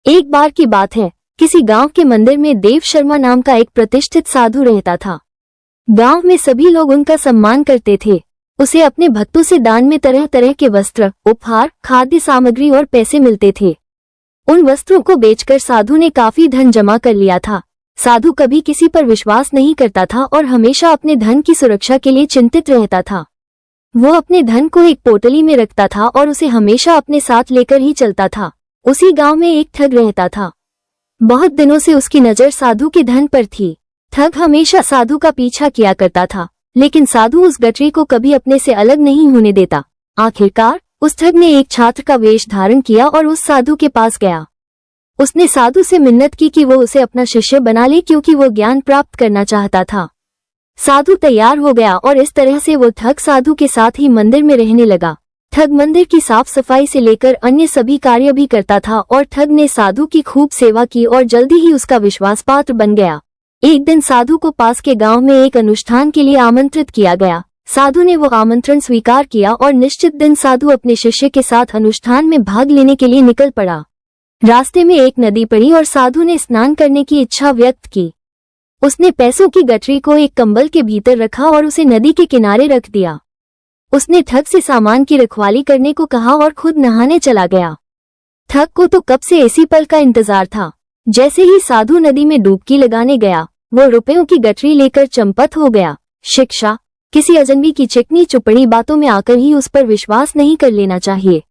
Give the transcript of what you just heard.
एक बार की बात है, किसी गांव के मंदिर में देव शर्मा नाम का एक प्रतिष्ठित साधु रहता था। गांव में सभी लोग उनका सम्मान करते थे। उसे अपने भक्तों से दान में तरह तरह के वस्त्र, उपहार, खाद्य सामग्री और पैसे मिलते थे। उन वस्त्रों को बेचकर साधु ने काफी धन जमा कर लिया था। साधु कभी किसी पर विश्वास नहीं करता था और हमेशा अपने धन की सुरक्षा के लिए चिंतित रहता था। वो अपने धन को एक पोटली में रखता था और उसे हमेशा अपने साथ लेकर ही चलता था। उसी गांव में एक ठग रहता था। बहुत दिनों से उसकी नजर साधु के धन पर थी। ठग हमेशा साधु का पीछा किया करता था, लेकिन साधु उस गठरी को कभी अपने से अलग नहीं होने देता। आखिरकार उस ठग ने एक छात्र का वेश धारण किया और उस साधु के पास गया। उसने साधु से मिन्नत की कि वो उसे अपना शिष्य बना ले, क्योंकि वो ज्ञान प्राप्त करना चाहता था। साधु तैयार हो गया और इस तरह से वो ठग साधु के साथ ही मंदिर में रहने लगा। ठग मंदिर की साफ सफाई से लेकर अन्य सभी कार्य भी करता था और ठग ने साधु की खूब सेवा की और जल्दी ही उसका विश्वास पात्र बन गया। एक दिन साधु को पास के गांव में एक अनुष्ठान के लिए आमंत्रित किया गया। साधु ने वो आमंत्रण स्वीकार किया और निश्चित दिन साधु अपने शिष्य के साथ अनुष्ठान में भाग लेने के लिए निकल पड़ा। रास्ते में एक नदी पड़ी और साधु ने स्नान करने की इच्छा व्यक्त की। उसने पैसों की गठरी को एक कंबल के भीतर रखा और उसे नदी के किनारे रख दिया। उसने ठग से सामान की रखवाली करने को कहा और खुद नहाने चला गया। ठग को तो कब से इसी पल का इंतजार था। जैसे ही साधु नदी में डुबकी लगाने गया, वो रुपयों की गठरी लेकर चंपत हो गया। शिक्षा: किसी अजनबी की चिकनी चुपड़ी बातों में आकर ही उस पर विश्वास नहीं कर लेना चाहिए।